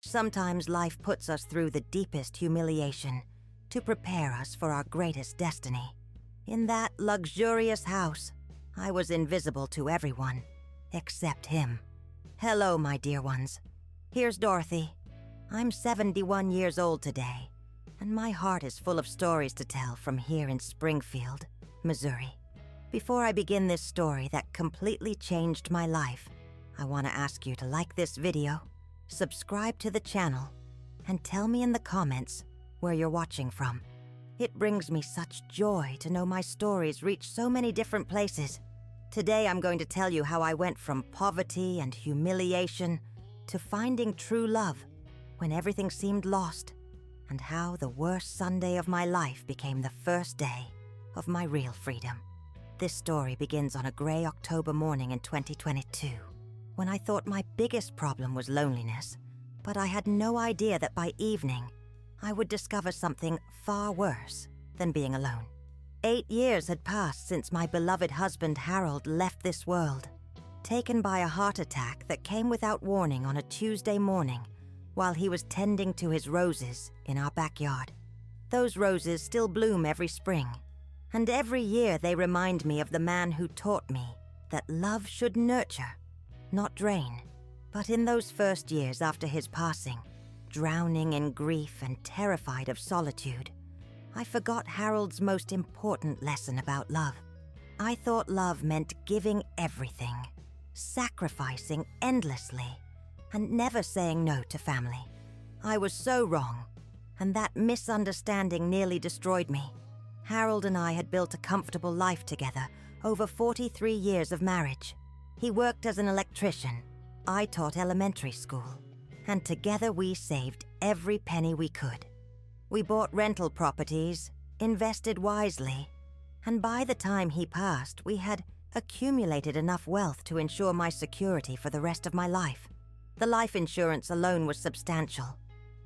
Sometimes life puts us through the deepest humiliation to prepare us for our greatest destiny. In that luxurious house, I was invisible to everyone, except him. Hello, my dear ones. Here's Dorothy. I'm 71 years old today, and my heart is full of stories to tell from here in Springfield, Missouri. Before I begin this story that completely changed my life, I want to ask you to like this video, subscribe to the channel, and tell me in the comments where you're watching from. It brings me such joy to know my stories reach so many different places. Today I'm going to tell you how I went from poverty and humiliation to finding true love when everything seemed lost, and how the worst Sunday of my life became the first day of my real freedom. This story begins on a gray October morning in 2022, when I thought my biggest problem was loneliness, but I had no idea that by evening, I would discover something far worse than being alone. 8 years had passed since my beloved husband Harold left this world, taken by a heart attack that came without warning on a Tuesday morning while he was tending to his roses in our backyard. Those roses still bloom every spring, and every year they remind me of the man who taught me that love should nurture, not drain. But in those first years after his passing, drowning in grief and terrified of solitude, I forgot Harold's most important lesson about love. I thought love meant giving everything, sacrificing endlessly, and never saying no to family. I was so wrong, and that misunderstanding nearly destroyed me. Harold and I had built a comfortable life together over 43 years of marriage. He worked as an electrician. I taught elementary school, and together we saved every penny we could. We bought rental properties, invested wisely, and by the time he passed, we had accumulated enough wealth to ensure my security for the rest of my life. The life insurance alone was substantial,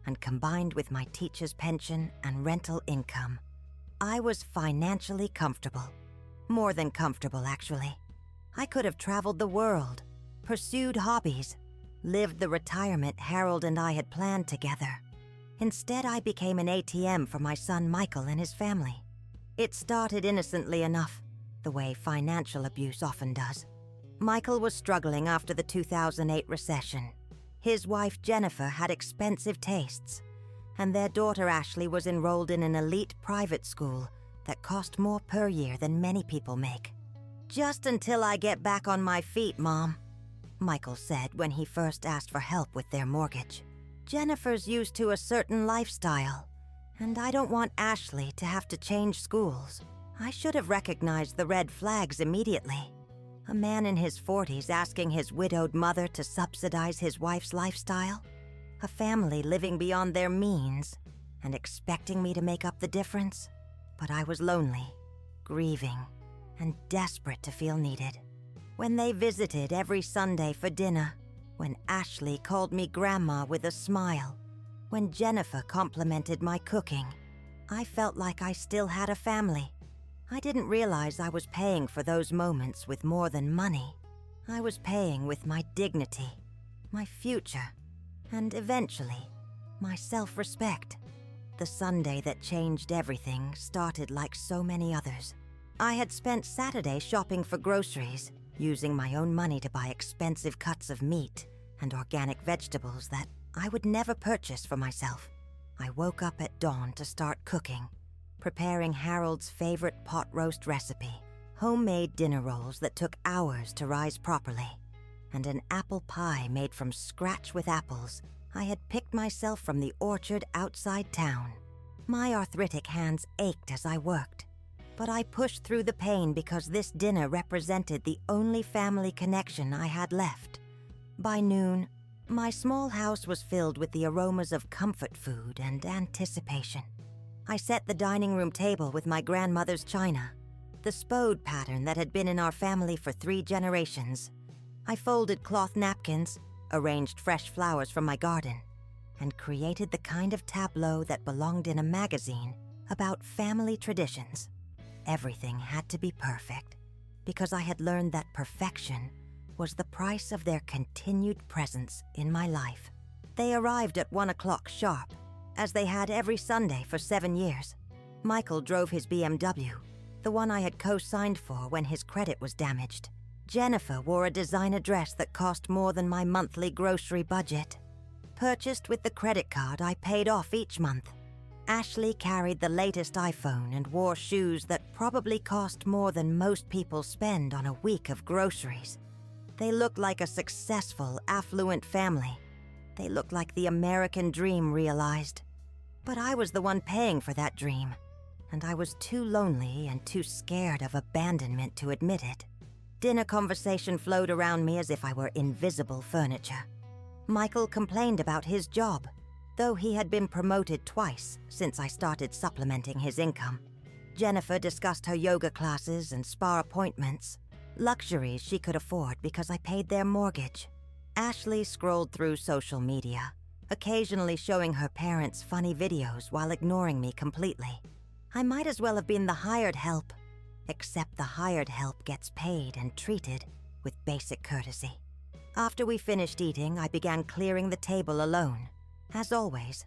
and combined with my teacher's pension and rental income, I was financially comfortable. More than comfortable, actually. I could have traveled the world, pursued hobbies, lived the retirement Harold and I had planned together. Instead, I became an ATM for my son Michael and his family. It started innocently enough, the way financial abuse often does. Michael was struggling after the 2008 recession. His wife Jennifer had expensive tastes, and their daughter Ashley was enrolled in an elite private school that cost more per year than many people make. "Just until I get back on my feet, Mom," Michael said when he first asked for help with their mortgage. "Jennifer's used to a certain lifestyle, and I don't want Ashley to have to change schools." I should have recognized the red flags immediately. A man in his 40s asking his widowed mother to subsidize his wife's lifestyle. A family living beyond their means and expecting me to make up the difference. But I was lonely, grieving, and desperate to feel needed. When they visited every Sunday for dinner, when Ashley called me Grandma with a smile, when Jennifer complimented my cooking, I felt like I still had a family. I didn't realize I was paying for those moments with more than money. I was paying with my dignity, my future, and eventually, my self-respect. The Sunday that changed everything started like so many others. I had spent Saturday shopping for groceries, using my own money to buy expensive cuts of meat and organic vegetables that I would never purchase for myself. I woke up at dawn to start cooking, preparing Harold's favorite pot roast recipe, homemade dinner rolls that took hours to rise properly, and an apple pie made from scratch with apples I had picked myself from the orchard outside town. My arthritic hands ached as I worked, but I pushed through the pain because this dinner represented the only family connection I had left. By noon, my small house was filled with the aromas of comfort food and anticipation. I set the dining room table with my grandmother's china, the spode pattern that had been in our family for 3 generations. I folded cloth napkins, arranged fresh flowers from my garden, and created the kind of tableau that belonged in a magazine about family traditions. Everything had to be perfect, because I had learned that perfection was the price of their continued presence in my life. They arrived at 1 o'clock sharp, as they had every Sunday for 7 years. Michael drove his BMW, the one I had co-signed for when his credit was damaged. Jennifer wore a designer dress that cost more than my monthly grocery budget. Purchased with the credit card I paid off each month. Ashley carried the latest iPhone and wore shoes that probably cost more than most people spend on a week of groceries. They looked like a successful, affluent family. They looked like the American dream realized. But I was the one paying for that dream, and I was too lonely and too scared of abandonment to admit it. Dinner conversation flowed around me as if I were invisible furniture. Michael complained about his job, though he had been promoted twice since I started supplementing his income. Jennifer discussed her yoga classes and spa appointments, luxuries she could afford because I paid their mortgage. Ashley scrolled through social media, occasionally showing her parents funny videos while ignoring me completely. I might as well have been the hired help, except the hired help gets paid and treated with basic courtesy. After we finished eating, I began clearing the table alone. As always,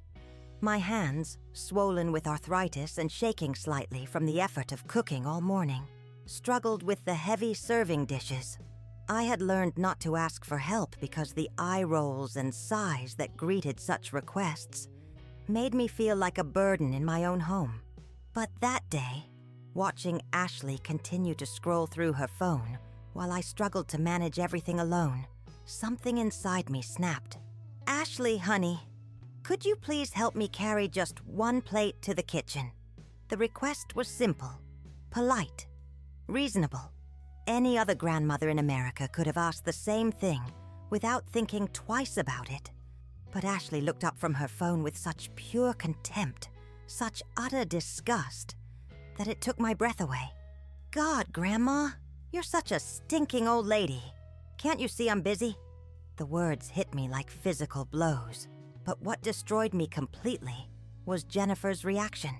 my hands, swollen with arthritis and shaking slightly from the effort of cooking all morning, struggled with the heavy serving dishes. I had learned not to ask for help because the eye rolls and sighs that greeted such requests made me feel like a burden in my own home. But that day, watching Ashley continue to scroll through her phone while I struggled to manage everything alone, something inside me snapped. "Ashley, honey, could you please help me carry just one plate to the kitchen?" The request was simple, polite, reasonable. Any other grandmother in America could have asked the same thing without thinking twice about it. But Ashley looked up from her phone with such pure contempt, such utter disgust, that it took my breath away. "God, Grandma, you're such a stinking old lady. Can't you see I'm busy?" The words hit me like physical blows. But what destroyed me completely was Jennifer's reaction.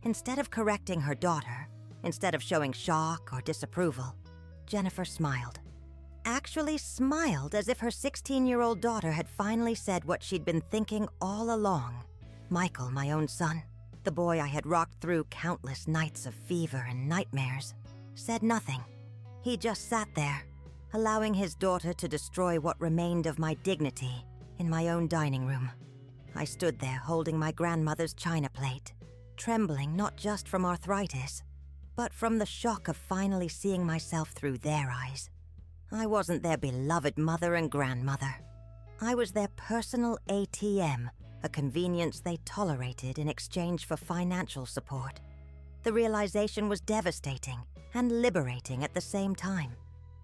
Instead of correcting her daughter, instead of showing shock or disapproval, Jennifer smiled. Actually smiled as if her 16-year-old daughter had finally said what she'd been thinking all along. Michael, my own son, the boy I had rocked through countless nights of fever and nightmares, said nothing. He just sat there, allowing his daughter to destroy what remained of my dignity in my own dining room. I stood there holding my grandmother's china plate, trembling not just from arthritis, but from the shock of finally seeing myself through their eyes. I wasn't their beloved mother and grandmother. I was their personal ATM, a convenience they tolerated in exchange for financial support. The realization was devastating and liberating at the same time.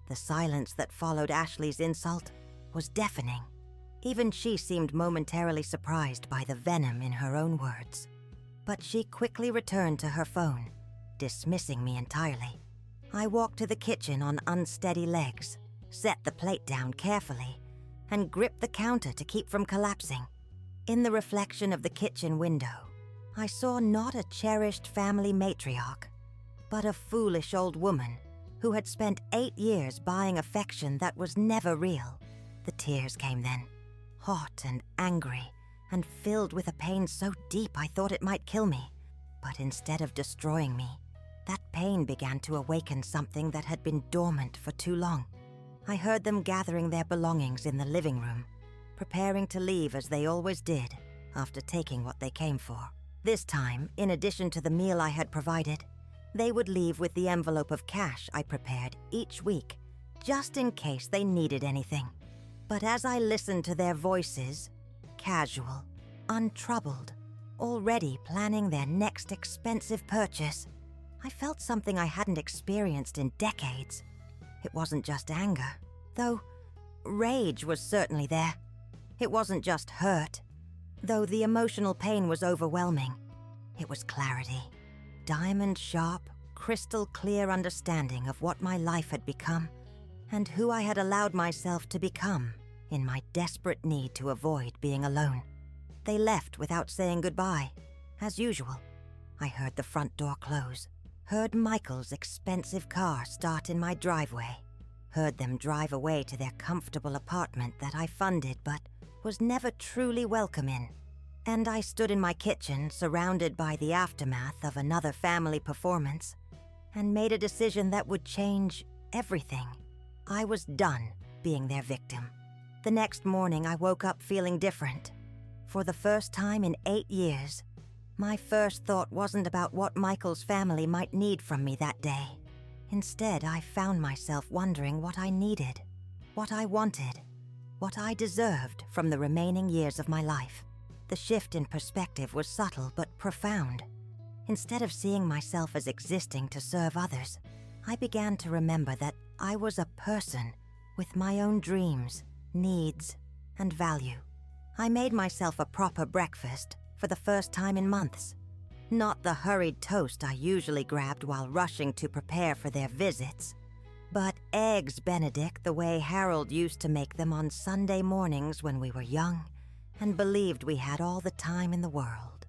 The silence that followed Ashley's insult was deafening. Even she seemed momentarily surprised by the venom in her own words. But she quickly returned to her phone, dismissing me entirely. I walked to the kitchen on unsteady legs, set the plate down carefully, and gripped the counter to keep from collapsing. In the reflection of the kitchen window, I saw not a cherished family matriarch, but a foolish old woman who had spent 8 years buying affection that was never real. The tears came then, hot and angry, and filled with a pain so deep I thought it might kill me. But instead of destroying me, that pain began to awaken something that had been dormant for too long. I heard them gathering their belongings in the living room, preparing to leave as they always did after taking what they came for. This time, in addition to the meal I had provided, they would leave with the envelope of cash I prepared each week, just in case they needed anything. But as I listened to their voices, casual, untroubled, already planning their next expensive purchase, I felt something I hadn't experienced in decades. It wasn't just anger, though rage was certainly there. It wasn't just hurt, though the emotional pain was overwhelming. It was clarity. Diamond-sharp, crystal-clear understanding of what my life had become and who I had allowed myself to become in my desperate need to avoid being alone. They left without saying goodbye. As usual, I heard the front door close, heard Michael's expensive car start in my driveway, heard them drive away to their comfortable apartment that I funded but was never truly welcome in. And I stood in my kitchen, surrounded by the aftermath of another family performance, and made a decision that would change everything. I was done being their victim. The next morning, I woke up feeling different. For the first time in 8 years, my first thought wasn't about what Michael's family might need from me that day. Instead, I found myself wondering what I needed, what I wanted, what I deserved from the remaining years of my life. The shift in perspective was subtle but profound. Instead of seeing myself as existing to serve others, I began to remember that I was a person with my own dreams, needs, and value. I made myself a proper breakfast for the first time in months. Not the hurried toast I usually grabbed while rushing to prepare for their visits, but eggs Benedict the way Harold used to make them on Sunday mornings when we were young and believed we had all the time in the world.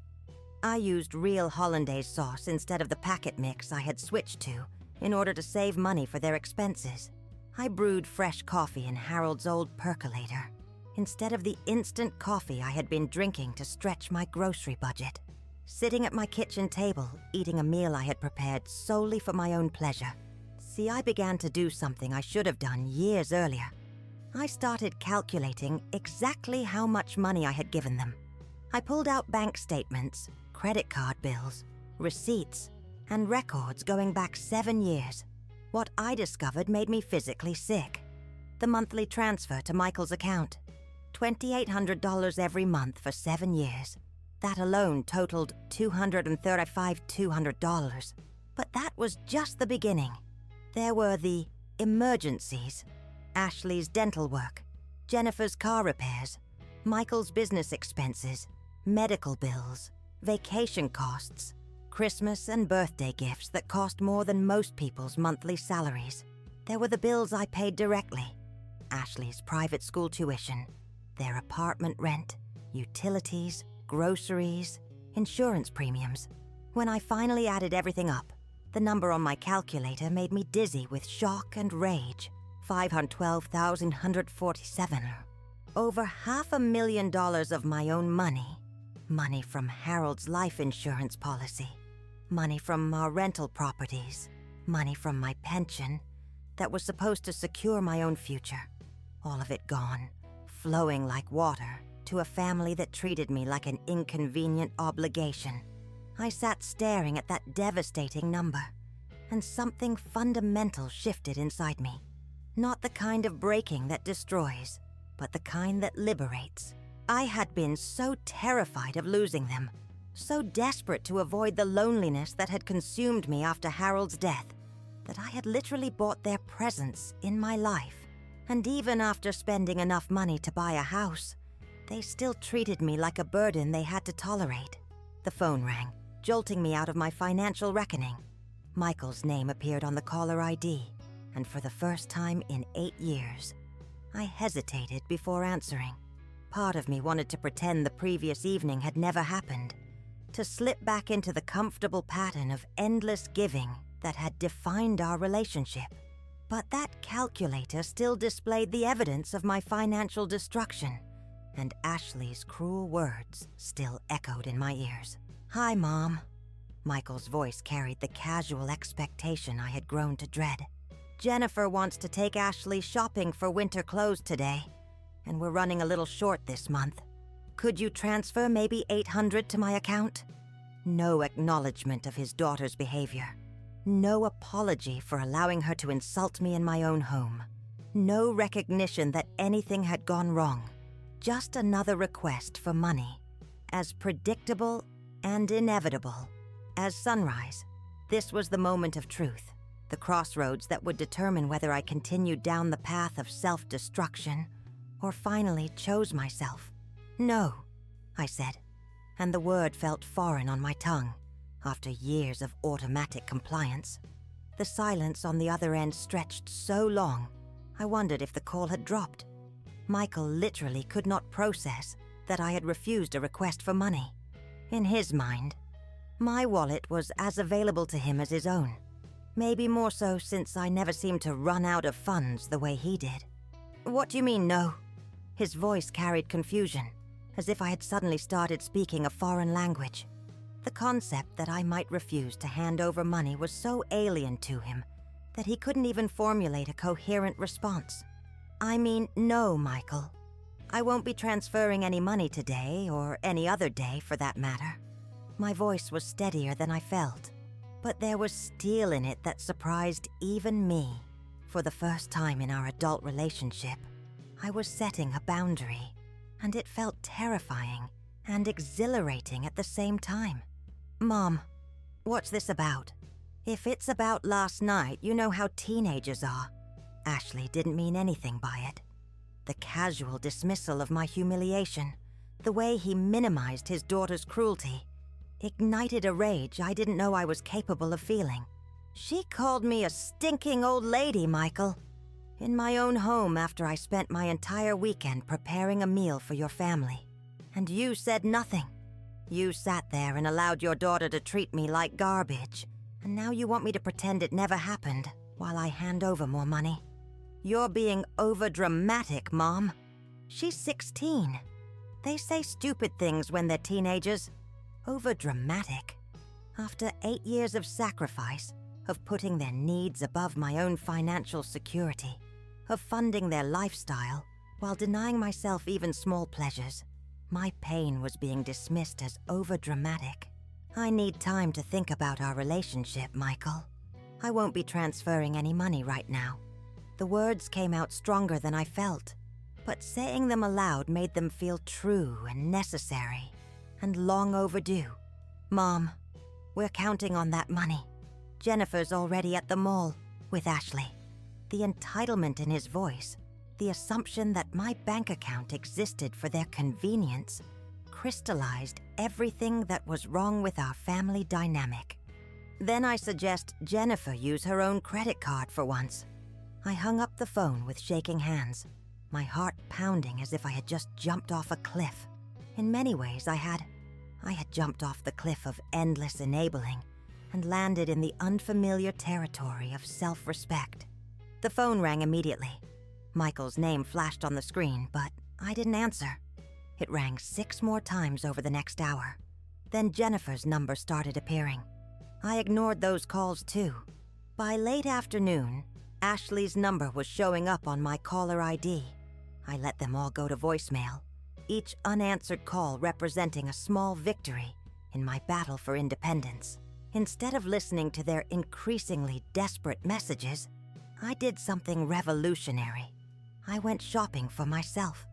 I used real hollandaise sauce instead of the packet mix I had switched to in order to save money for their expenses. I brewed fresh coffee in Harold's old percolator instead of the instant coffee I had been drinking to stretch my grocery budget. Sitting at my kitchen table, eating a meal I had prepared solely for my own pleasure. See, I began to do something I should have done years earlier. I started calculating exactly how much money I had given them. I pulled out bank statements, credit card bills, receipts, and records going back 7 years. What I discovered made me physically sick. The monthly transfer to Michael's account. $2,800 every month for 7 years. That alone totaled $235,200. But that was just the beginning. There were the emergencies, Ashley's dental work, Jennifer's car repairs, Michael's business expenses, medical bills, vacation costs, Christmas and birthday gifts that cost more than most people's monthly salaries. There were the bills I paid directly, Ashley's private school tuition, their apartment rent, utilities, groceries, insurance premiums. When I finally added everything up, the number on my calculator made me dizzy with shock and rage. $512,147. Over $500,000 of my own money. Money from Harold's life insurance policy. Money from our rental properties. Money from my pension that was supposed to secure my own future. All of it gone, flowing like water to a family that treated me like an inconvenient obligation. I sat staring at that devastating number, and something fundamental shifted inside me. Not the kind of breaking that destroys, but the kind that liberates. I had been so terrified of losing them, so desperate to avoid the loneliness that had consumed me after Harold's death, that I had literally bought their presence in my life. And even after spending enough money to buy a house, they still treated me like a burden they had to tolerate. The phone rang, jolting me out of my financial reckoning. Michael's name appeared on the caller ID, and for the first time in 8 years, I hesitated before answering. Part of me wanted to pretend the previous evening had never happened, to slip back into the comfortable pattern of endless giving that had defined our relationship. But that calculator still displayed the evidence of my financial destruction, and Ashley's cruel words still echoed in my ears. "Hi, Mom." Michael's voice carried the casual expectation I had grown to dread. "Jennifer wants to take Ashley shopping for winter clothes today, and we're running a little short this month. Could you transfer maybe $800 to my account?" No acknowledgement of his daughter's behavior. No apology for allowing her to insult me in my own home. No recognition that anything had gone wrong. Just another request for money. As predictable and inevitable as sunrise. This was the moment of truth. The crossroads that would determine whether I continued down the path of self-destruction or finally chose myself. "No," I said, and the word felt foreign on my tongue after years of automatic compliance. The silence on the other end stretched so long, I wondered if the call had dropped. Michael literally could not process that I had refused a request for money. In his mind, my wallet was as available to him as his own. Maybe more so since I never seemed to run out of funds the way he did. "What do you mean, no?" His voice carried confusion, as if I had suddenly started speaking a foreign language. The concept that I might refuse to hand over money was so alien to him that he couldn't even formulate a coherent response. "I mean, no, Michael. I won't be transferring any money today, or any other day for that matter." My voice was steadier than I felt, but there was steel in it that surprised even me. For the first time in our adult relationship, I was setting a boundary, and it felt terrifying and exhilarating at the same time. "Mom, what's this about?" "If it's about last night, you know how teenagers are." Ashley didn't mean anything by it. The casual dismissal of my humiliation, the way he minimized his daughter's cruelty, ignited a rage I didn't know I was capable of feeling. "She called me a stinking old lady, Michael. In my own home after I spent my entire weekend preparing a meal for your family. And you said nothing. You sat there and allowed your daughter to treat me like garbage. And now you want me to pretend it never happened while I hand over more money. You're being over-dramatic, Mom. She's 16. They say stupid things when they're teenagers. Over-dramatic. After 8 years of sacrifice, of putting their needs above my own financial security, of funding their lifestyle, while denying myself even small pleasures, my pain was being dismissed as over-dramatic. I need time to think about our relationship, Michael. I won't be transferring any money right now." The words came out stronger than I felt, but saying them aloud made them feel true and necessary, and long overdue. "Mom, we're counting on that money. Jennifer's already at the mall with Ashley." The entitlement in his voice, the assumption that my bank account existed for their convenience, crystallized everything that was wrong with our family dynamic. "Then I suggest Jennifer use her own credit card for once." I hung up the phone with shaking hands, my heart pounding as if I had just jumped off a cliff. In many ways, I had jumped off the cliff of endless enabling and landed in the unfamiliar territory of self-respect. The phone rang immediately. Michael's name flashed on the screen, but I didn't answer. It rang 6 more times over the next hour. Then Jennifer's number started appearing. I ignored those calls too. By late afternoon, Ashley's number was showing up on my caller ID. I let them all go to voicemail, each unanswered call representing a small victory in my battle for independence. Instead of listening to their increasingly desperate messages, I did something revolutionary. I went shopping for myself,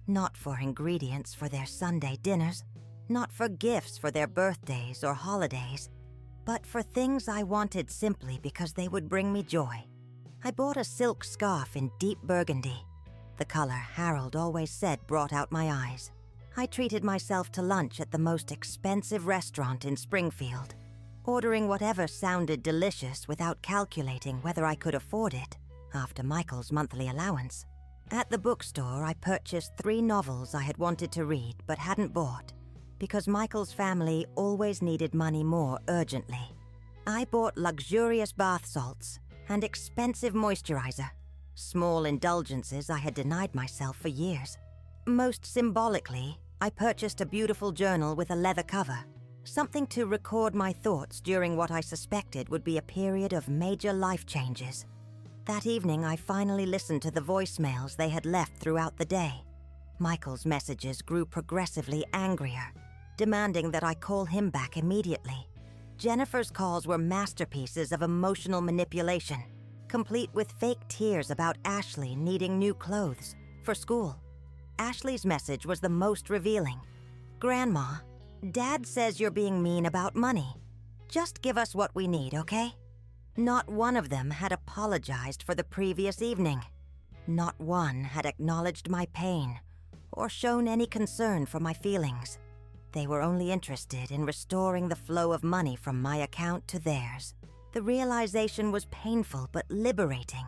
not for ingredients for their Sunday dinners, not for gifts for their birthdays or holidays, but for things I wanted simply because they would bring me joy. I bought a silk scarf in deep burgundy, the color Harold always said brought out my eyes. I treated myself to lunch at the most expensive restaurant in Springfield, ordering whatever sounded delicious without calculating whether I could afford it after Michael's monthly allowance. At the bookstore, I purchased 3 novels I had wanted to read but hadn't bought because Michael's family always needed money more urgently. I bought luxurious bath salts and expensive moisturizer, small indulgences I had denied myself for years. Most symbolically, I purchased a beautiful journal with a leather cover, something to record my thoughts during what I suspected would be a period of major life changes. That evening, I finally listened to the voicemails they had left throughout the day. Michael's messages grew progressively angrier, demanding that I call him back immediately. Jennifer's calls were masterpieces of emotional manipulation, complete with fake tears about Ashley needing new clothes for school. Ashley's message was the most revealing. "Grandma, Dad says you're being mean about money. Just give us what we need, okay?" Not one of them had apologized for the previous evening. Not one had acknowledged my pain or shown any concern for my feelings. They were only interested in restoring the flow of money from my account to theirs. The realization was painful but liberating.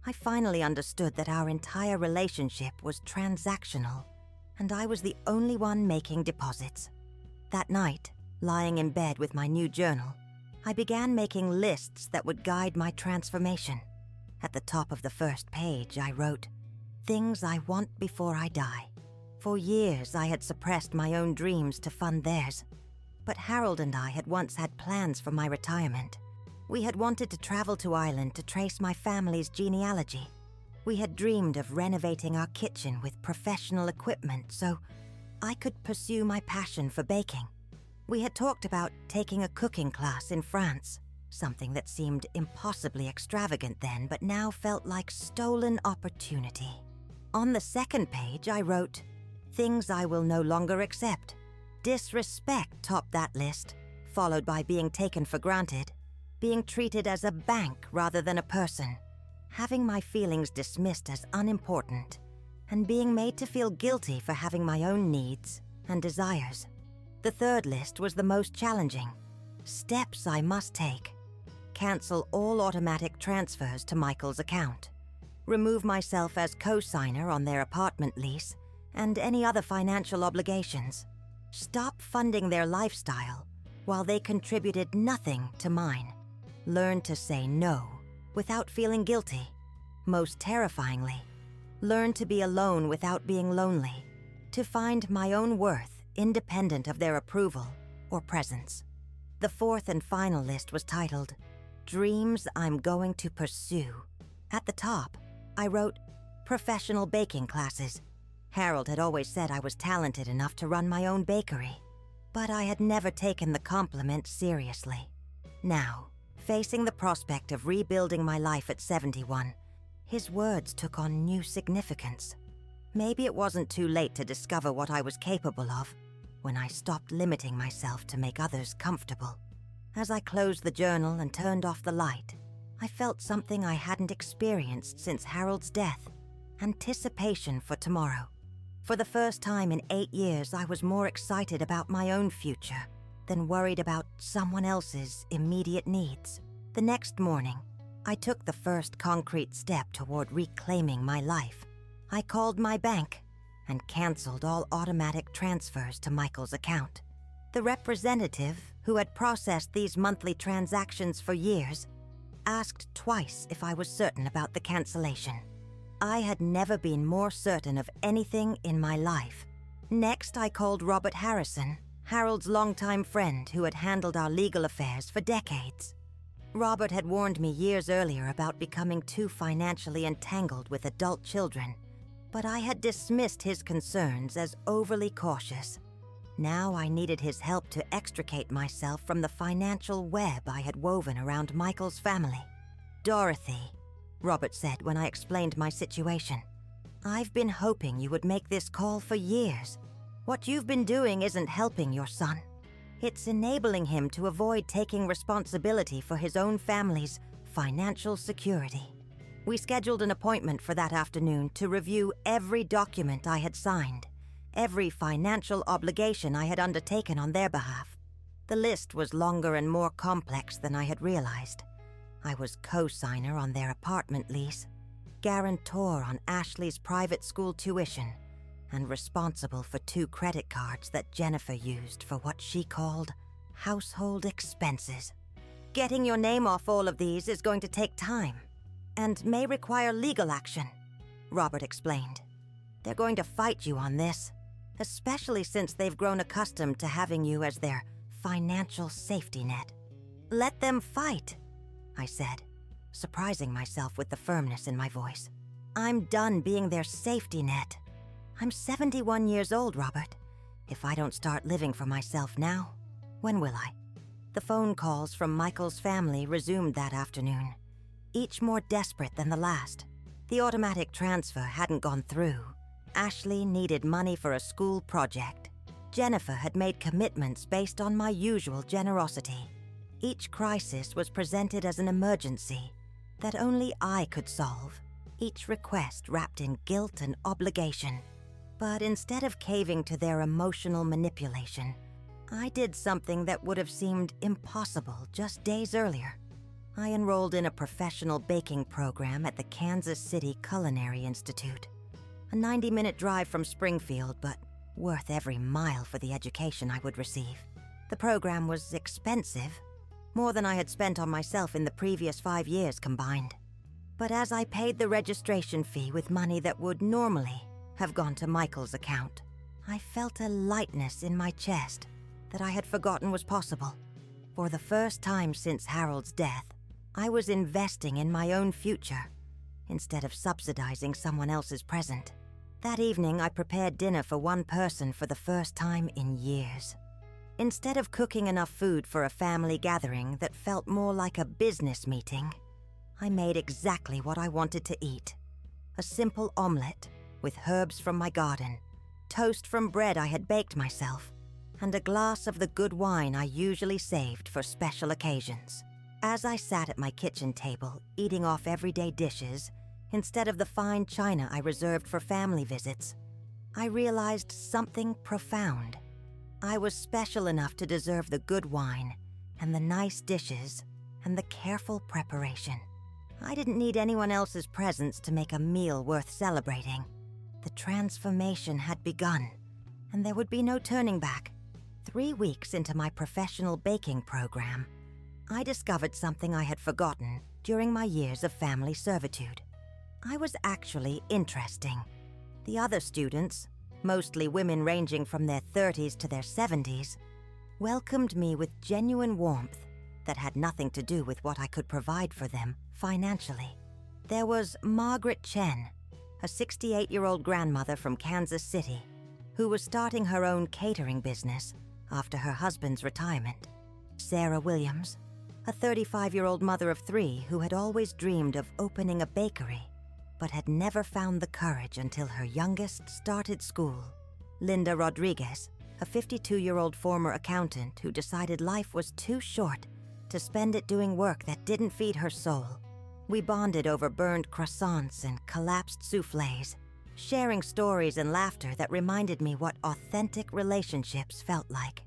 I finally understood that our entire relationship was transactional, and I was the only one making deposits. That night, lying in bed with my new journal, I began making lists that would guide my transformation. At the top of the first page, I wrote, Things I want before I die. For years, I had suppressed my own dreams to fund theirs. But Harold and I had once had plans for my retirement. We had wanted to travel to Ireland to trace my family's genealogy. We had dreamed of renovating our kitchen with professional equipment so I could pursue my passion for baking. We had talked about taking a cooking class in France, something that seemed impossibly extravagant then, but now felt like stolen opportunity. On the second page, I wrote, "Things I will no longer accept." Disrespect topped that list, followed by being taken for granted, being treated as a bank rather than a person, having my feelings dismissed as unimportant, and being made to feel guilty for having my own needs and desires. The third list was the most challenging. Steps I must take. Cancel all automatic transfers to Michael's account. Remove myself as co-signer on their apartment lease and any other financial obligations. Stop funding their lifestyle while they contributed nothing to mine. Learn to say no without feeling guilty. Most terrifyingly, learn to be alone without being lonely. To find my own worth independent of their approval or presence. The fourth and final list was titled, "Dreams I'm Going to Pursue." At the top, I wrote, "Professional baking classes." Harold had always said I was talented enough to run my own bakery, but I had never taken the compliment seriously. Now, facing the prospect of rebuilding my life at 71, his words took on new significance. Maybe it wasn't too late to discover what I was capable of when I stopped limiting myself to make others comfortable. As I closed the journal and turned off the light, I felt something I hadn't experienced since Harold's death: anticipation for tomorrow. For the first time in 8 years, I was more excited about my own future than worried about someone else's immediate needs. The next morning, I took the first concrete step toward reclaiming my life. I called my bank and canceled all automatic transfers to Michael's account. The representative, who had processed these monthly transactions for years, asked twice if I was certain about the cancellation. I had never been more certain of anything in my life. Next, I called Robert Harrison, Harold's longtime friend who had handled our legal affairs for decades. Robert had warned me years earlier about becoming too financially entangled with adult children, but I had dismissed his concerns as overly cautious. Now I needed his help to extricate myself from the financial web I had woven around Michael's family. "Dorothy," Robert said when I explained my situation, "I've been hoping you would make this call for years. What you've been doing isn't helping your son. It's enabling him to avoid taking responsibility for his own family's financial security." We scheduled an appointment for that afternoon to review every document I had signed, every financial obligation I had undertaken on their behalf. The list was longer and more complex than I had realized. I was co-signer on their apartment lease, guarantor on Ashley's private school tuition, and responsible for 2 credit cards that Jennifer used for what she called household expenses. Getting your name off all of these is going to take time and may require legal action, Robert explained. They're going to fight you on this, especially since they've grown accustomed to having you as their financial safety net. "Let them fight," I said, surprising myself with the firmness in my voice. "I'm done being their safety net. I'm 71 years old, Robert. If I don't start living for myself now, when will I?" The phone calls from Michael's family resumed that afternoon, each more desperate than the last. The automatic transfer hadn't gone through. Ashley needed money for a school project. Jennifer had made commitments based on my usual generosity. Each crisis was presented as an emergency that only I could solve, each request wrapped in guilt and obligation. But instead of caving to their emotional manipulation, I did something that would have seemed impossible just days earlier. I enrolled in a professional baking program at the Kansas City Culinary Institute. A 90-minute drive from Springfield, but worth every mile for the education I would receive. The program was expensive, more than I had spent on myself in the previous 5 years combined. But as I paid the registration fee with money that would normally have gone to Michael's account, I felt a lightness in my chest that I had forgotten was possible. For the first time since Harold's death, I was investing in my own future instead of subsidizing someone else's present. That evening, I prepared dinner for one person for the first time in years. Instead of cooking enough food for a family gathering that felt more like a business meeting, I made exactly what I wanted to eat. A simple omelette with herbs from my garden, toast from bread I had baked myself, and a glass of the good wine I usually saved for special occasions. As I sat at my kitchen table, eating off everyday dishes, instead of the fine china I reserved for family visits, I realized something profound. I was special enough to deserve the good wine, and the nice dishes, and the careful preparation. I didn't need anyone else's presence to make a meal worth celebrating. The transformation had begun, and there would be no turning back. 3 weeks into my professional baking program, I discovered something I had forgotten during my years of family servitude. I was actually interesting. The other students, mostly women ranging from their 30s to their 70s, welcomed me with genuine warmth that had nothing to do with what I could provide for them financially. There was Margaret Chen, a 68-year-old grandmother from Kansas City, who was starting her own catering business after her husband's retirement. Sarah Williams, a 35-year-old mother of 3 who had always dreamed of opening a bakery, but had never found the courage until her youngest started school. Linda Rodriguez, a 52-year-old former accountant who decided life was too short to spend it doing work that didn't feed her soul. We bonded over burned croissants and collapsed soufflés, sharing stories and laughter that reminded me what authentic relationships felt like.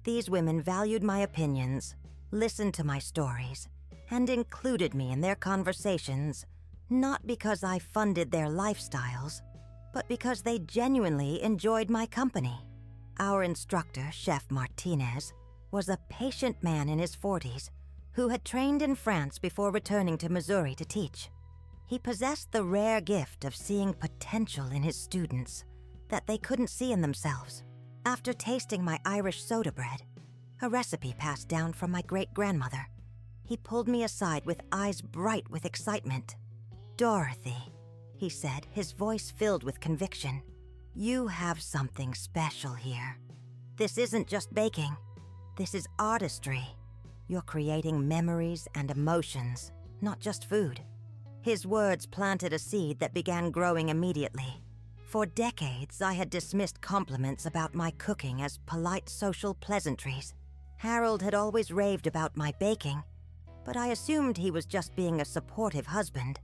These women valued my opinions, listened to my stories, and included me in their conversations, not because I funded their lifestyles, but because they genuinely enjoyed my company. Our instructor, Chef Martinez, was a patient man in his 40s who had trained in France before returning to Missouri to teach. He possessed the rare gift of seeing potential in his students that they couldn't see in themselves. After tasting my Irish soda bread, a recipe passed down from my great-grandmother, he pulled me aside with eyes bright with excitement. "Dorothy," he said, his voice filled with conviction, "you have something special here. This isn't just baking. This is artistry. You're creating memories and emotions, not just food." His words planted a seed that began growing immediately. For decades, I had dismissed compliments about my cooking as polite social pleasantries. Harold had always raved about my baking, but I assumed he was just being a supportive husband.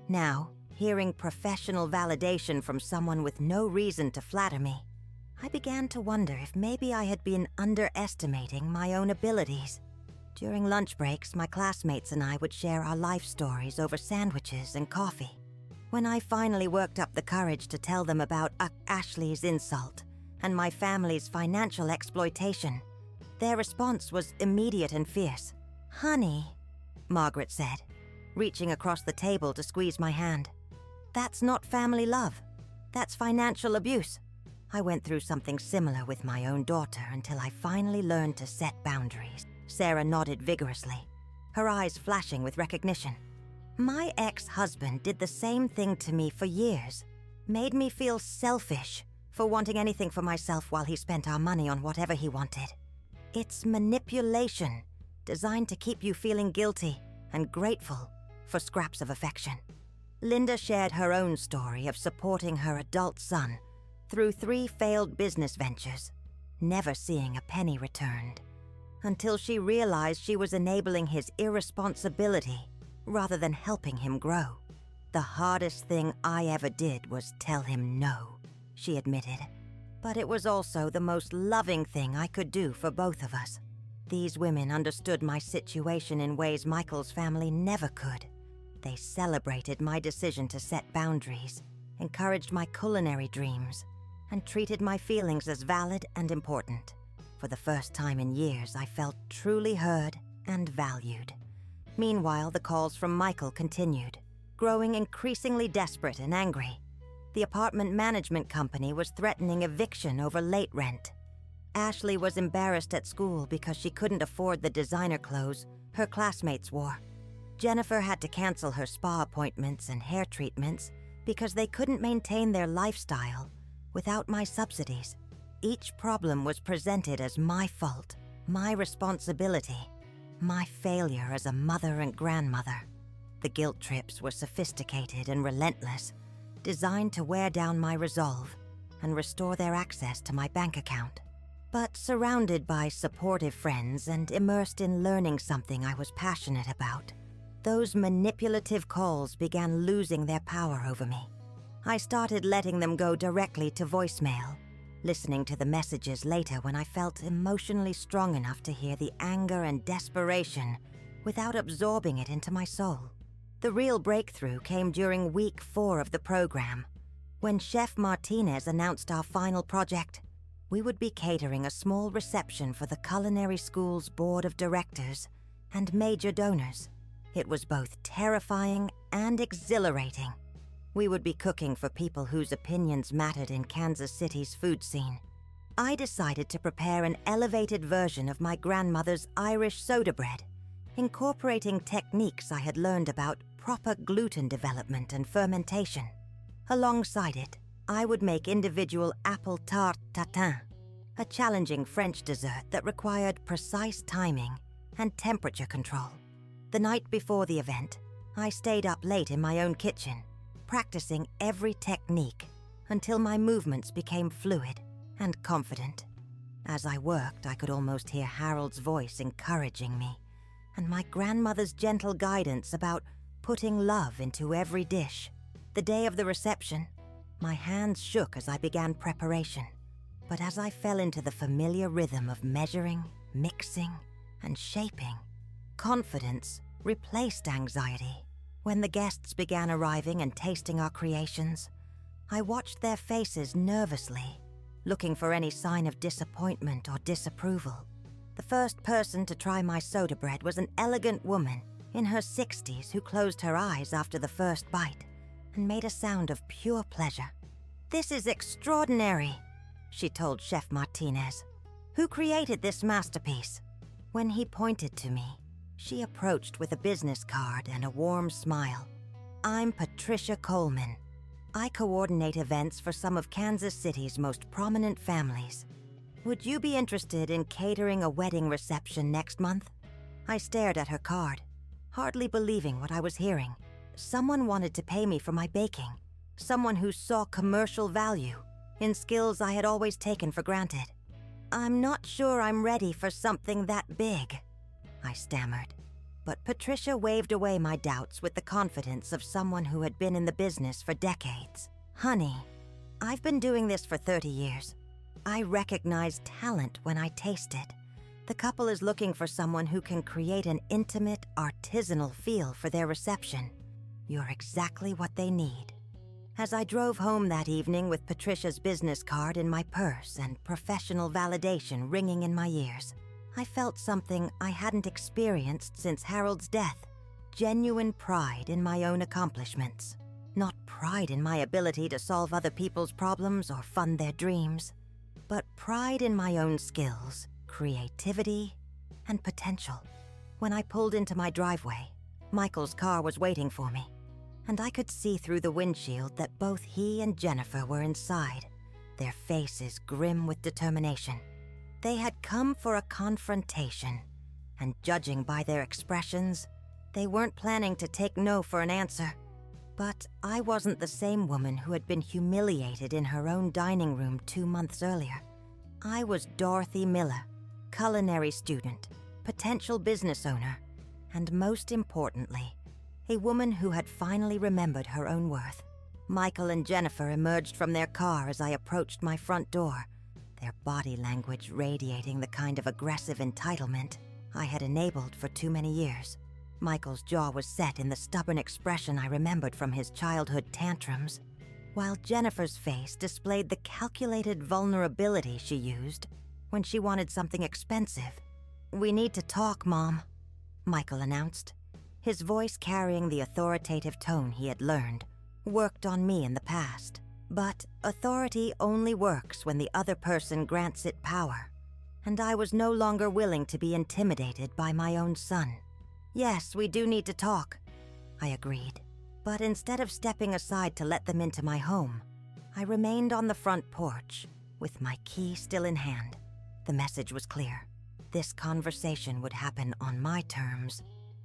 Now, hearing professional validation from someone with no reason to flatter me, I began to wonder if maybe I had been underestimating my own abilities. During lunch breaks, my classmates and I would share our life stories over sandwiches and coffee. When I finally worked up the courage to tell them about Ashley's insult and my family's financial exploitation, their response was immediate and fierce. "Honey," Margaret said, reaching across the table to squeeze my hand. "That's not family love. That's financial abuse." I went through something similar with my own daughter until I finally learned to set boundaries. Sarah nodded vigorously, her eyes flashing with recognition. "My ex-husband did the same thing to me for years. Made me feel selfish for wanting anything for myself while he spent our money on whatever he wanted. It's manipulation, designed to keep you feeling guilty and grateful for scraps of affection." Linda shared her own story of supporting her adult son through 3 failed business ventures, never seeing a penny returned, until she realized she was enabling his irresponsibility rather than helping him grow. "The hardest thing I ever did was tell him no," she admitted. "But it was also the most loving thing I could do for both of us." These women understood my situation in ways Michael's family never could. They celebrated my decision to set boundaries, encouraged my culinary dreams, and treated my feelings as valid and important. For the first time in years, I felt truly heard and valued. Meanwhile, the calls from Michael continued. growing increasingly desperate and angry. The apartment management company was threatening eviction over late rent. Ashley was embarrassed at school because she couldn't afford the designer clothes her classmates wore. Jennifer had to cancel her spa appointments and hair treatments because they couldn't maintain their lifestyle without my subsidies. Each problem was presented as my fault, my responsibility, my failure as a mother and grandmother. The guilt trips were sophisticated and relentless, designed to wear down my resolve and restore their access to my bank account. But surrounded by supportive friends and immersed in learning something I was passionate about, those manipulative calls began losing their power over me. I started letting them go directly to voicemail, listening to the messages later when I felt emotionally strong enough to hear the anger and desperation without absorbing it into my soul. The real breakthrough came during week 4 of the program, when Chef Martinez announced our final project. We would be catering a small reception for the culinary school's board of directors and major donors. It was both terrifying and exhilarating. We would be cooking for people whose opinions mattered in Kansas City's food scene. I decided to prepare an elevated version of my grandmother's Irish soda bread, incorporating techniques I had learned about proper gluten development and fermentation. Alongside it, I would make individual apple tarte tatin, a challenging French dessert that required precise timing and temperature control. The night before the event, I stayed up late in my own kitchen, practicing every technique until my movements became fluid and confident. As I worked, I could almost hear Harold's voice encouraging me, and my grandmother's gentle guidance about putting love into every dish. The day of the reception, my hands shook as I began preparation, but as I fell into the familiar rhythm of measuring, mixing, and shaping, confidence replaced anxiety. When the guests began arriving and tasting our creations, I watched their faces nervously, looking for any sign of disappointment or disapproval. The first person to try my soda bread was an elegant woman in her 60s who closed her eyes after the first bite and made a sound of pure pleasure. "This is extraordinary," she told Chef Martinez. "Who created this masterpiece?" When he pointed to me, she approached with a business card and a warm smile. "I'm Patricia Coleman. I coordinate events for some of Kansas City's most prominent families. Would you be interested in catering a wedding reception next month?" I stared at her card, hardly believing what I was hearing. Someone wanted to pay me for my baking. Someone who saw commercial value in skills I had always taken for granted. "I'm not sure I'm ready for something that big," I stammered. But Patricia waved away my doubts with the confidence of someone who had been in the business for decades. "Honey, I've been doing this for 30 years. I recognize talent when I taste it. The couple is looking for someone who can create an intimate, artisanal feel for their reception. You're exactly what they need." As I drove home that evening with Patricia's business card in my purse and professional validation ringing in my ears, I felt something I hadn't experienced since Harold's death: genuine pride in my own accomplishments. Not pride in my ability to solve other people's problems or fund their dreams, but pride in my own skills, creativity, and potential. When I pulled into my driveway, Michael's car was waiting for me, and I could see through the windshield that both he and Jennifer were inside, their faces grim with determination. They had come for a confrontation, and judging by their expressions, they weren't planning to take no for an answer. But I wasn't the same woman who had been humiliated in her own dining room 2 months earlier. I was Dorothy Miller, culinary student, potential business owner, and most importantly, a woman who had finally remembered her own worth. Michael and Jennifer emerged from their car as I approached my front door, their body language radiating the kind of aggressive entitlement I had enabled for too many years. Michael's jaw was set in the stubborn expression I remembered from his childhood tantrums, while Jennifer's face displayed the calculated vulnerability she used when she wanted something expensive. "We need to talk, Mom," Michael announced. his voice carrying the authoritative tone he had learned, worked on me in the past. But authority only works when the other person grants it power, and I was no longer willing to be intimidated by my own son. "Yes, we do need to talk," I agreed. But instead of stepping aside to let them into my home, I remained on the front porch, with my key still in hand. The message was clear. This conversation would happen on my terms,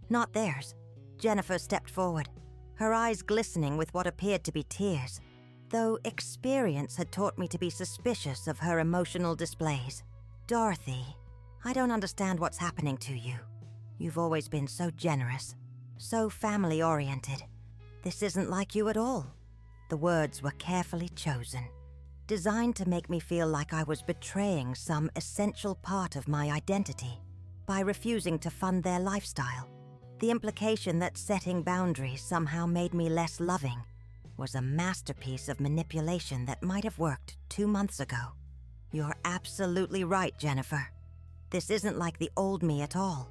not theirs. Jennifer stepped forward, her eyes glistening with what appeared to be tears, though experience had taught me to be suspicious of her emotional displays. "Dorothy, I don't understand what's happening to you. You've always been so generous, so family-oriented. This isn't like you at all." The words were carefully chosen, designed to make me feel like I was betraying some essential part of my identity by refusing to fund their lifestyle. The implication that setting boundaries somehow made me less loving was a masterpiece of manipulation that might have worked 2 months ago. "You're absolutely right, Jennifer. This isn't like the old me at all.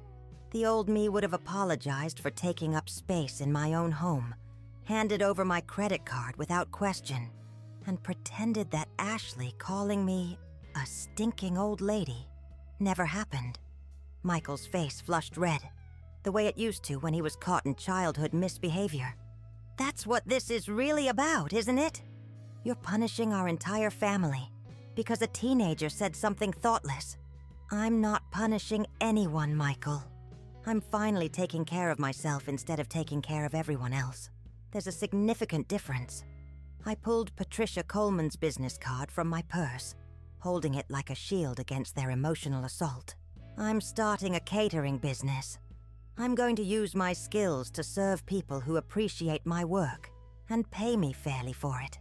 The old me would have apologized for taking up space in my own home, handed over my credit card without question, and pretended that Ashley calling me a stinking old lady never happened." Michael's face flushed red, the way it used to when he was caught in childhood misbehavior. "That's what this is really about, isn't it? You're punishing our entire family because a teenager said something thoughtless. I'm not punishing anyone, Michael. I'm finally taking care of myself instead of taking care of everyone else. There's a significant difference." I pulled Patricia Coleman's business card from my purse, holding it like a shield against their emotional assault. "I'm starting a catering business. I'm going to use my skills to serve people who appreciate my work and pay me fairly for it."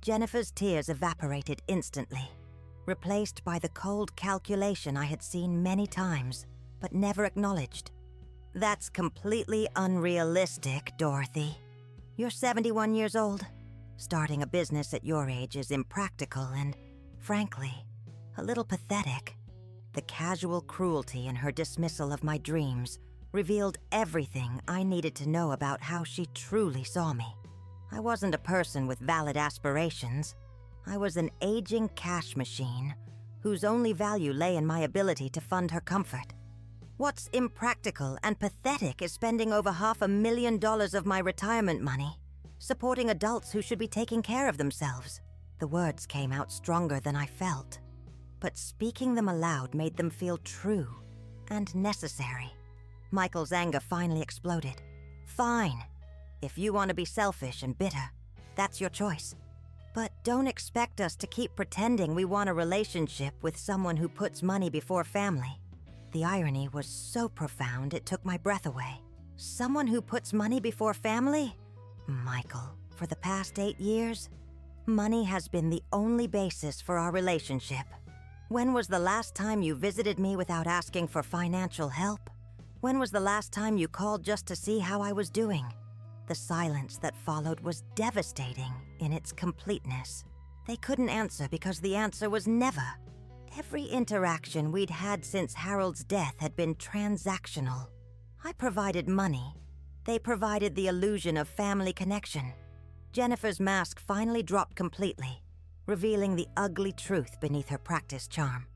Jennifer's tears evaporated instantly, replaced by the cold calculation I had seen many times, but never acknowledged. "That's completely unrealistic, Dorothy. You're 71 years old. Starting a business at your age is impractical and, frankly, a little pathetic." The casual cruelty in her dismissal of my dreams revealed everything I needed to know about how she truly saw me. I wasn't a person with valid aspirations. I was an aging cash machine whose only value lay in my ability to fund her comfort. What's impractical and pathetic is spending over $500,000 of my retirement money supporting adults who should be taking care of themselves. The words came out stronger than I felt, but speaking them aloud made them feel true and necessary. Michael's anger finally exploded. "Fine. If you want to be selfish and bitter, that's your choice. But don't expect us to keep pretending we want a relationship with someone who puts money before family." The irony was so profound it took my breath away. Someone who puts money before family? Michael, for the past 8 years, money has been the only basis for our relationship. When was the last time you visited me without asking for financial help? When was the last time you called just to see how I was doing? The silence that followed was devastating in its completeness. They couldn't answer because the answer was never. Every interaction we'd had since Harold's death had been transactional. I provided money. They provided the illusion of family connection. Jennifer's mask finally dropped completely, revealing the ugly truth beneath her practiced charm.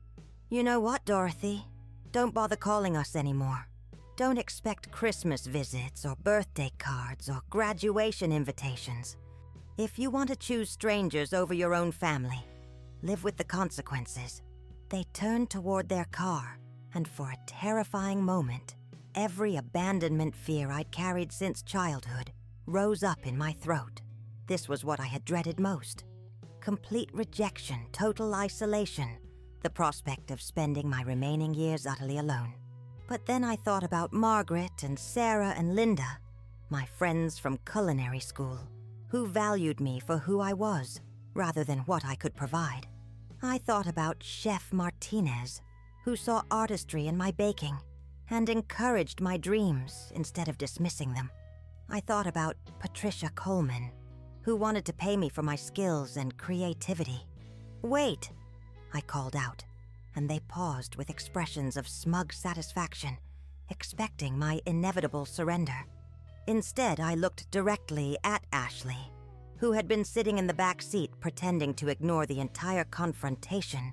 "You know what, Dorothy? Don't bother calling us anymore. Don't expect Christmas visits or birthday cards or graduation invitations. If you want to choose strangers over your own family, live with the consequences." They turned toward their car, and for a terrifying moment, every abandonment fear I'd carried since childhood rose up in my throat. This was what I had dreaded most. Complete rejection, total isolation, the prospect of spending my remaining years utterly alone. But then I thought about Margaret and Sarah and Linda, my friends from culinary school, who valued me for who I was, rather than what I could provide. I thought about Chef Martinez, who saw artistry in my baking and encouraged my dreams instead of dismissing them. I thought about Patricia Coleman, who wanted to pay me for my skills and creativity. "Wait," I called out, and they paused with expressions of smug satisfaction, expecting my inevitable surrender. Instead, I looked directly at Ashley, who had been sitting in the back seat pretending to ignore the entire confrontation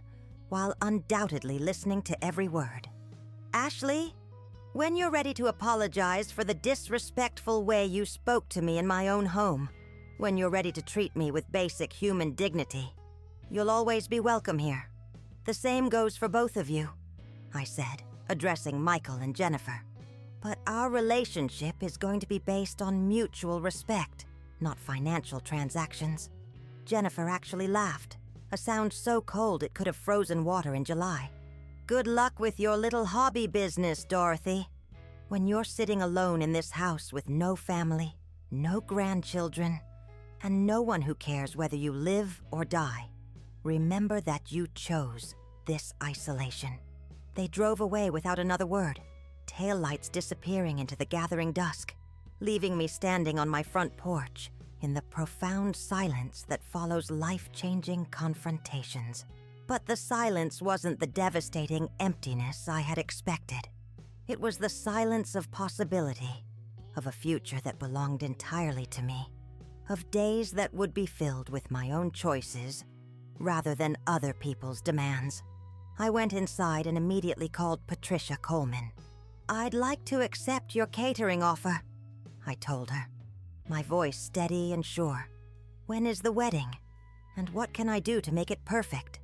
while undoubtedly listening to every word. "Ashley, when you're ready to apologize for the disrespectful way you spoke to me in my own home, when you're ready to treat me with basic human dignity, you'll always be welcome here. The same goes for both of you," I said, addressing Michael and Jennifer. "But our relationship is going to be based on mutual respect, not financial transactions." Jennifer actually laughed, a sound so cold it could have frozen water in July. "Good luck with your little hobby business, Dorothy. When you're sitting alone in this house with no family, no grandchildren, and no one who cares whether you live or die, remember that you chose this isolation." They drove away without another word, taillights disappearing into the gathering dusk, leaving me standing on my front porch in the profound silence that follows life-changing confrontations. But the silence wasn't the devastating emptiness I had expected. It was the silence of possibility, of a future that belonged entirely to me, of days that would be filled with my own choices rather than other people's demands. I went inside and immediately called Patricia Coleman. "I'd like to accept your catering offer," I told her, my voice steady and sure. "When is the wedding? And what can I do to make it perfect?"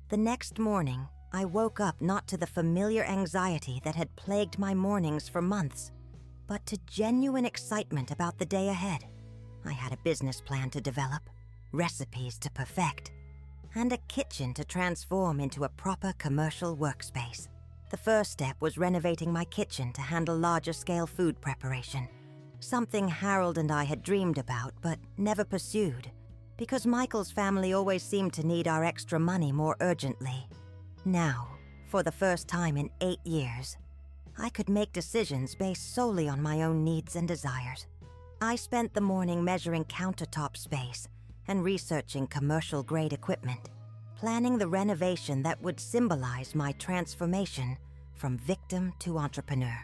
The next morning, I woke up not to the familiar anxiety that had plagued my mornings for months, but to genuine excitement about the day ahead. I had a business plan to develop, recipes to perfect, and a kitchen to transform into a proper commercial workspace. The first step was renovating my kitchen to handle larger-scale food preparation, something Harold and I had dreamed about but never pursued, because Michael's family always seemed to need our extra money more urgently. Now, for the first time in 8 years, I could make decisions based solely on my own needs and desires. I spent the morning measuring countertop space and researching commercial-grade equipment, planning the renovation that would symbolize my transformation from victim to entrepreneur.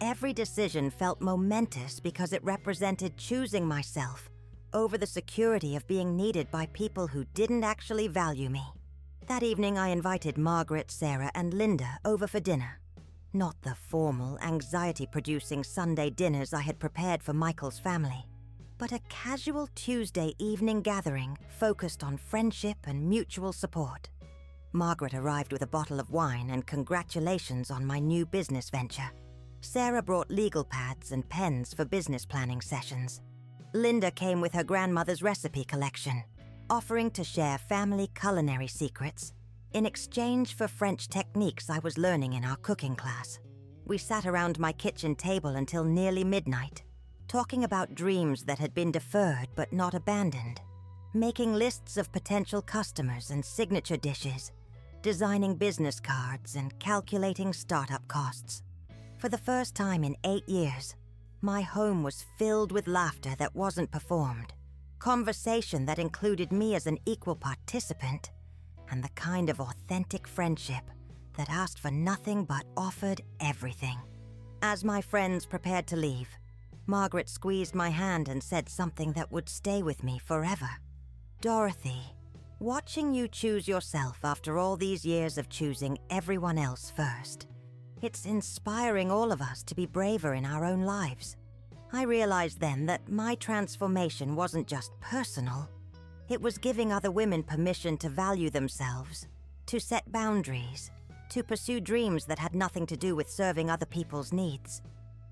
Every decision felt momentous because it represented choosing myself over the security of being needed by people who didn't actually value me. That evening, I invited Margaret, Sarah, and Linda over for dinner. Not the formal, anxiety-producing Sunday dinners I had prepared for Michael's family, but a casual Tuesday evening gathering focused on friendship and mutual support. Margaret arrived with a bottle of wine and congratulations on my new business venture. Sarah brought legal pads and pens for business planning sessions. Linda came with her grandmother's recipe collection, offering to share family culinary secrets in exchange for French techniques I was learning in our cooking class. We sat around my kitchen table until nearly midnight, talking about dreams that had been deferred but not abandoned, making lists of potential customers and signature dishes, designing business cards, and calculating startup costs. For the first time in 8 years, my home was filled with laughter that wasn't performed, conversation that included me as an equal participant, and the kind of authentic friendship that asked for nothing but offered everything. As my friends prepared to leave, Margaret squeezed my hand and said something that would stay with me forever. "Dorothy, watching you choose yourself after all these years of choosing everyone else first, it's inspiring all of us to be braver in our own lives." I realized then that my transformation wasn't just personal. It was giving other women permission to value themselves, to set boundaries, to pursue dreams that had nothing to do with serving other people's needs.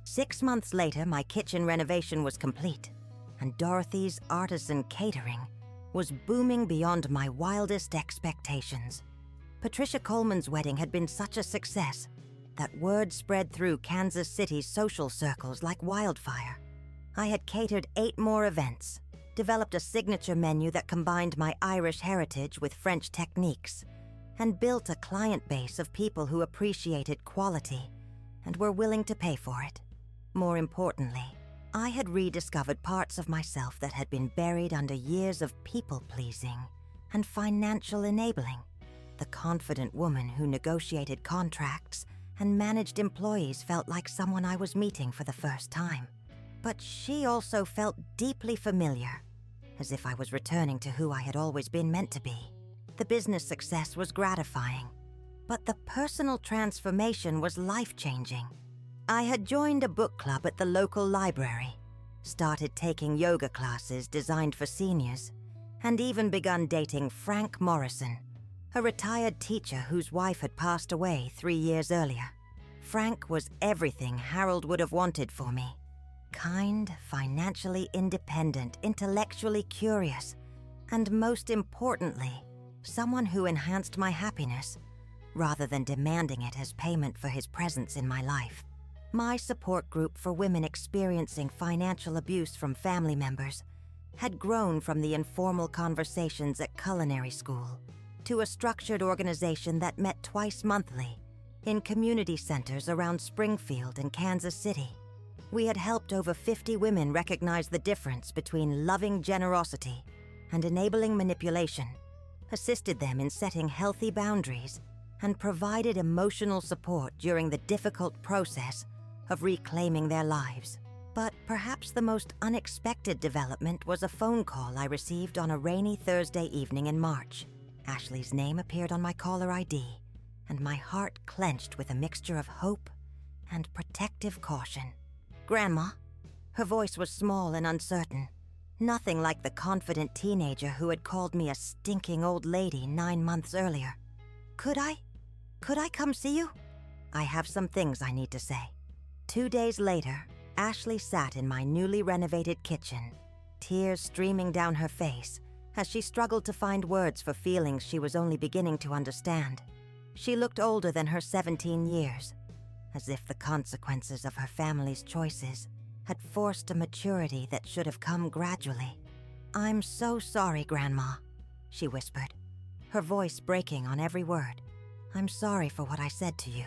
6 months later, my kitchen renovation was complete, and Dorothy's artisan catering was booming beyond my wildest expectations. Patricia Coleman's wedding had been such a success that word spread through Kansas City's social circles like wildfire. I had catered 8 more events, developed a signature menu that combined my Irish heritage with French techniques, and built a client base of people who appreciated quality and were willing to pay for it. More importantly, I had rediscovered parts of myself that had been buried under years of people-pleasing and financial enabling. The confident woman who negotiated contracts and managed employees felt like someone I was meeting for the first time. But she also felt deeply familiar, as if I was returning to who I had always been meant to be. The business success was gratifying, but the personal transformation was life-changing. I had joined a book club at the local library, started taking yoga classes designed for seniors, and even begun dating Frank Morrison, a retired teacher whose wife had passed away 3 years earlier. Frank was everything Harold would have wanted for me. Kind, financially independent, intellectually curious, and most importantly, someone who enhanced my happiness rather than demanding it as payment for his presence in my life. My support group for women experiencing financial abuse from family members had grown from the informal conversations at culinary school to a structured organization that met twice monthly in community centers around Springfield and Kansas City. We had helped over 50 women recognize the difference between loving generosity and enabling manipulation, assisted them in setting healthy boundaries, and provided emotional support during the difficult process of reclaiming their lives. But perhaps the most unexpected development was a phone call I received on a rainy Thursday evening in March. Ashley's name appeared on my caller ID, and my heart clenched with a mixture of hope and protective caution. "Grandma." Her voice was small and uncertain, nothing like the confident teenager who had called me a stinking old lady 9 months earlier. Could I come see you? I have some things I need to say." 2 days later, Ashley sat in my newly renovated kitchen, tears streaming down her face as she struggled to find words for feelings she was only beginning to understand. She looked older than her 17 years, as if the consequences of her family's choices had forced a maturity that should have come gradually. "I'm so sorry, Grandma," she whispered, her voice breaking on every word. "I'm sorry for what I said to you.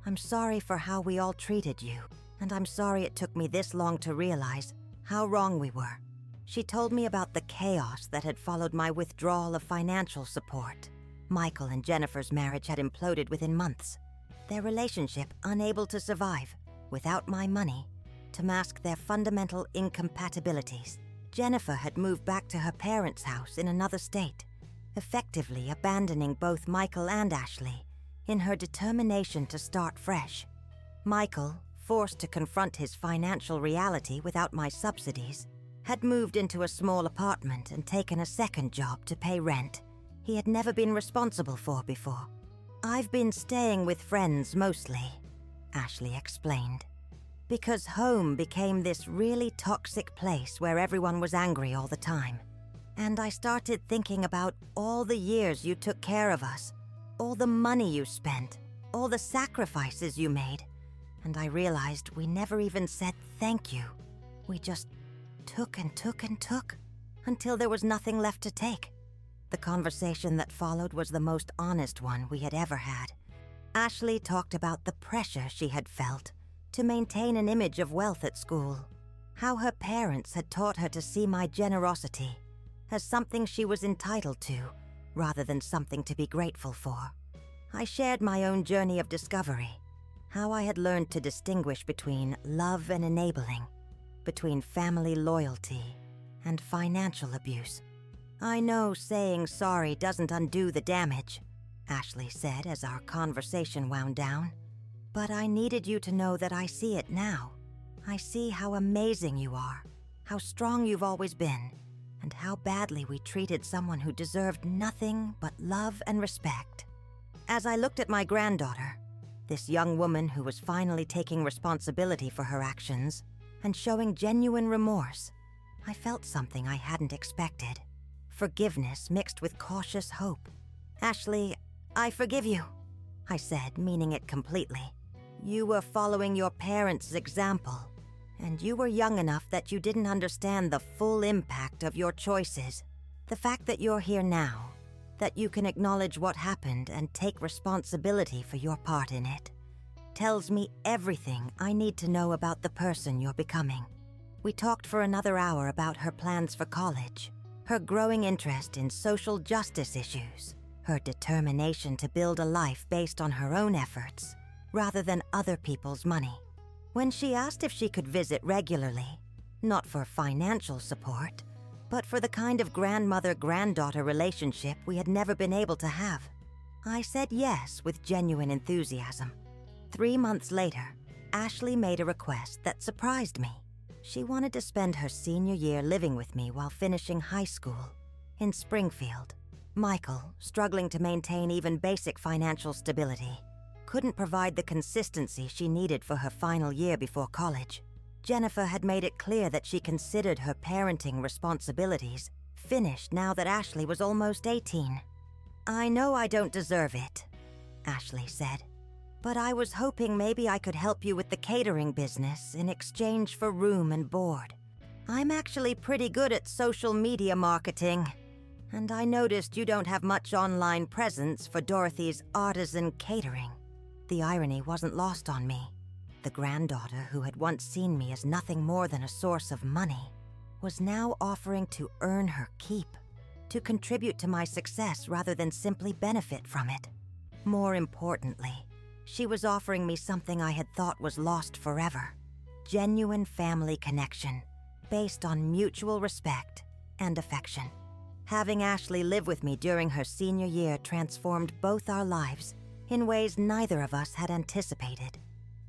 I'm sorry for how we all treated you, and I'm sorry it took me this long to realize how wrong we were." She told me about the chaos that had followed my withdrawal of financial support. Michael and Jennifer's marriage had imploded within months, their relationship unable to survive without my money to mask their fundamental incompatibilities. Jennifer had moved back to her parents' house in another state, effectively abandoning both Michael and Ashley in her determination to start fresh. Michael, forced to confront his financial reality without my subsidies, had moved into a small apartment and taken a second job to pay rent he had never been responsible for before. "I've been staying with friends mostly," Ashley explained, "because home became this really toxic place where everyone was angry all the time. And I started thinking about all the years you took care of us, all the money you spent, all the sacrifices you made, and I realized we never even said thank you. We just took and took and took until there was nothing left to take." The conversation that followed was the most honest one we had ever had. Ashley talked about the pressure she had felt to maintain an image of wealth at school, how her parents had taught her to see my generosity as something she was entitled to rather than something to be grateful for. I shared my own journey of discovery, how I had learned to distinguish between love and enabling, between family loyalty and financial abuse. "I know saying sorry doesn't undo the damage," Ashley said as our conversation wound down, "but I needed you to know that I see it now. I see how amazing you are, how strong you've always been, and how badly we treated someone who deserved nothing but love and respect." As I looked at my granddaughter, this young woman who was finally taking responsibility for her actions and showing genuine remorse, I felt something I hadn't expected. Forgiveness mixed with cautious hope. "Ashley, I forgive you," I said, meaning it completely. "You were following your parents' example, and you were young enough that you didn't understand the full impact of your choices. The fact that you're here now, that you can acknowledge what happened and take responsibility for your part in it, tells me everything I need to know about the person you're becoming." We talked for another hour about her plans for college, her growing interest in social justice issues, her determination to build a life based on her own efforts rather than other people's money. When she asked if she could visit regularly, Not for financial support, but for the kind of grandmother-granddaughter relationship we had never been able to have. I said yes with genuine enthusiasm. 3 months later, Ashley made a request that surprised me. She wanted to spend her senior year living with me while finishing high school in Springfield. Michael, struggling to maintain even basic financial stability, couldn't provide the consistency she needed for her final year before college. Jennifer had made it clear that she considered her parenting responsibilities finished now that Ashley was almost 18. "I know I don't deserve it," Ashley said, "but I was hoping maybe I could help you with the catering business in exchange for room and board. I'm actually pretty good at social media marketing, and I noticed you don't have much online presence for Dorothy's artisan catering." The irony wasn't lost on me. The granddaughter who had once seen me as nothing more than a source of money was now offering to earn her keep, to contribute to my success rather than simply benefit from it. More importantly, she was offering me something I had thought was lost forever: genuine family connection based on mutual respect and affection. Having Ashley live with me during her senior year transformed both our lives in ways neither of us had anticipated.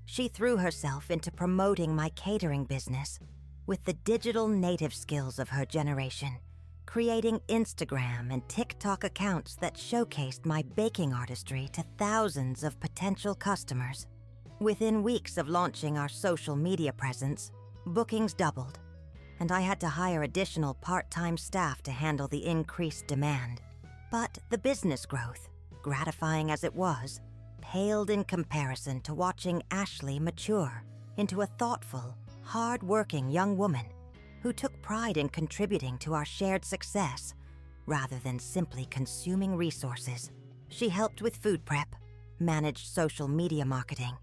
She threw herself into promoting my catering business with the digital native skills of her generation, creating Instagram and TikTok accounts that showcased my baking artistry to thousands of potential customers. Within weeks of launching our social media presence, bookings doubled, and I had to hire additional part-time staff to handle the increased demand. But the business growth, gratifying as it was, paled in comparison to watching Ashley mature into a thoughtful, hard-working young woman who took pride in contributing to our shared success rather than simply consuming resources. She helped with food prep, managed social media marketing,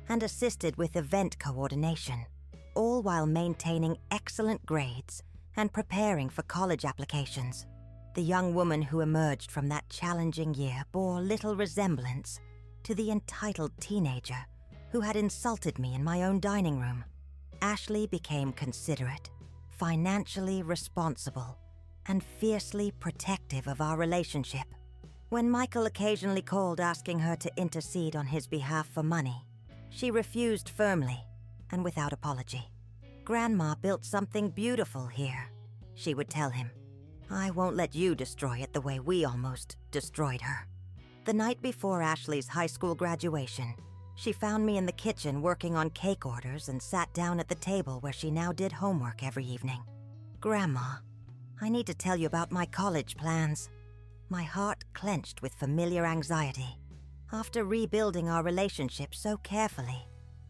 and assisted with event coordination, all while maintaining excellent grades and preparing for college applications. The young woman who emerged from that challenging year bore little resemblance to the entitled teenager who had insulted me in my own dining room. Ashley became considerate, financially responsible, and fiercely protective of our relationship. When Michael occasionally called asking her to intercede on his behalf for money, she refused firmly and without apology. "Grandma built something beautiful here," she would tell him. "I won't let you destroy it the way we almost destroyed her." The night before Ashley's high school graduation, she found me in the kitchen working on cake orders and sat down at the table where she now did homework every evening. "Grandma, I need to tell you about my college plans." My heart clenched with familiar anxiety. After rebuilding our relationship so carefully,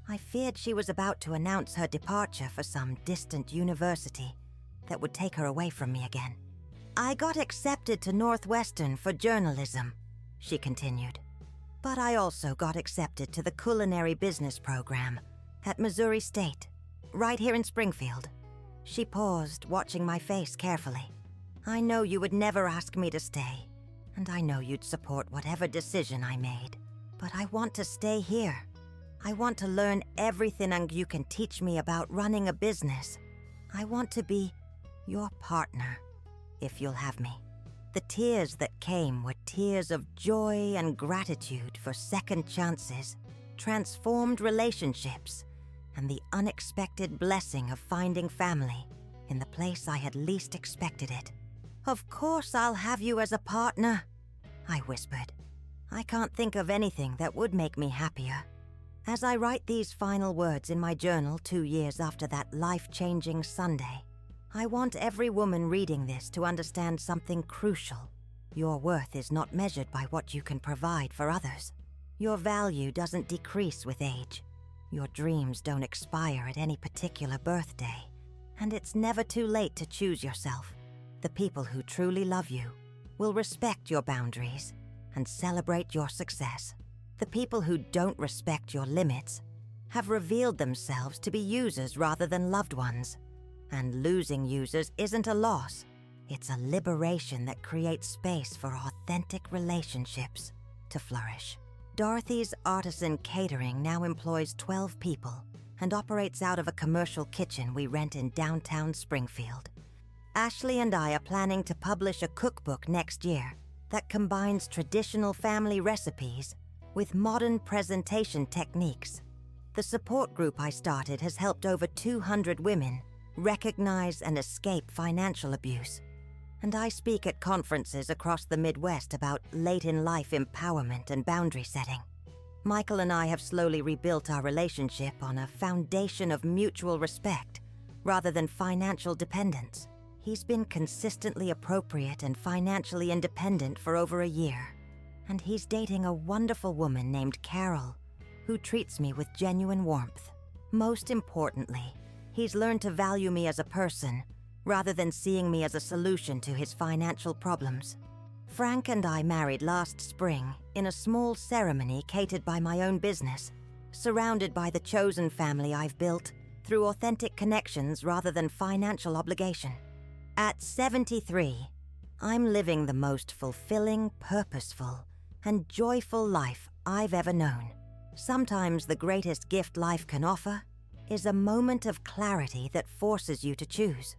I feared she was about to announce her departure for some distant university that would take her away from me again. "I got accepted to Northwestern for journalism," she continued. "But I also got accepted to the culinary business program at Missouri State, right here in Springfield." She paused, watching my face carefully. "I know you would never ask me to stay, and I know you'd support whatever decision I made. But I want to stay here. I want to learn everything you can teach me about running a business. I want to be your partner, if you'll have me." The tears that came were tears of joy and gratitude for second chances, transformed relationships, and the unexpected blessing of finding family in the place I had least expected it. "Of course I'll have you as a partner," I whispered. "I can't think of anything that would make me happier." As I write these final words in my journal 2 years after that life-changing Sunday, I want every woman reading this to understand something crucial. Your worth is not measured by what you can provide for others. Your value doesn't decrease with age. Your dreams don't expire at any particular birthday. And it's never too late to choose yourself. The people who truly love you will respect your boundaries and celebrate your success. The people who don't respect your limits have revealed themselves to be users rather than loved ones. And losing users isn't a loss. It's a liberation that creates space for authentic relationships to flourish. Dorothy's Artisan Catering now employs 12 people and operates out of a commercial kitchen we rent in downtown Springfield. Ashley and I are planning to publish a cookbook next year that combines traditional family recipes with modern presentation techniques. The support group I started has helped over 200 women recognize and escape financial abuse. And I speak at conferences across the Midwest about late-in-life empowerment and boundary setting. Michael and I have slowly rebuilt our relationship on a foundation of mutual respect rather than financial dependence. He's been consistently appropriate and financially independent for over a year, and he's dating a wonderful woman named Carol, who treats me with genuine warmth. Most importantly, he's learned to value me as a person rather than seeing me as a solution to his financial problems. Frank and I married last spring in a small ceremony catered by my own business, surrounded by the chosen family I've built through authentic connections rather than financial obligation. At 73, I'm living the most fulfilling, purposeful, and joyful life I've ever known. Sometimes the greatest gift life can offer is a moment of clarity that forces you to choose.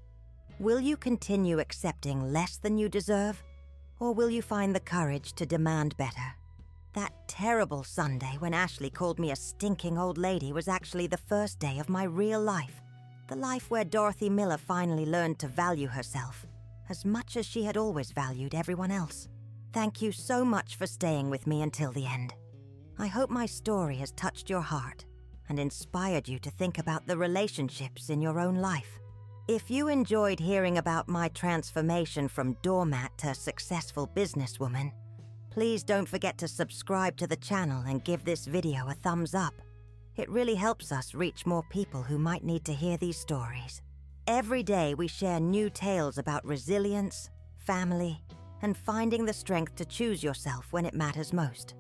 Will you continue accepting less than you deserve, or will you find the courage to demand better? That terrible Sunday when Ashley called me a stinking old lady was actually the first day of my real life. The life where Dorothy Miller finally learned to value herself as much as she had always valued everyone else. Thank you so much for staying with me until the end. I hope my story has touched your heart and inspired you to think about the relationships in your own life. If you enjoyed hearing about my transformation from doormat to successful businesswoman, please don't forget to subscribe to the channel and give this video a thumbs up. It really helps us reach more people who might need to hear these stories. Every day we share new tales about resilience, family, and finding the strength to choose yourself when it matters most.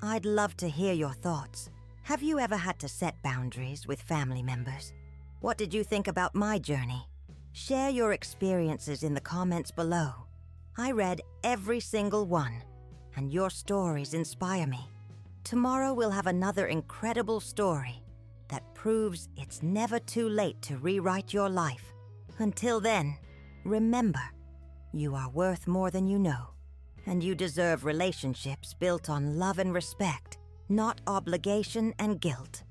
I'd love to hear your thoughts. Have you ever had to set boundaries with family members? What did you think about my journey? Share your experiences in the comments below. I read every single one, and your stories inspire me. Tomorrow we'll have another incredible story that proves it's never too late to rewrite your life. Until then, remember, you are worth more than you know, and you deserve relationships built on love and respect, not obligation and guilt.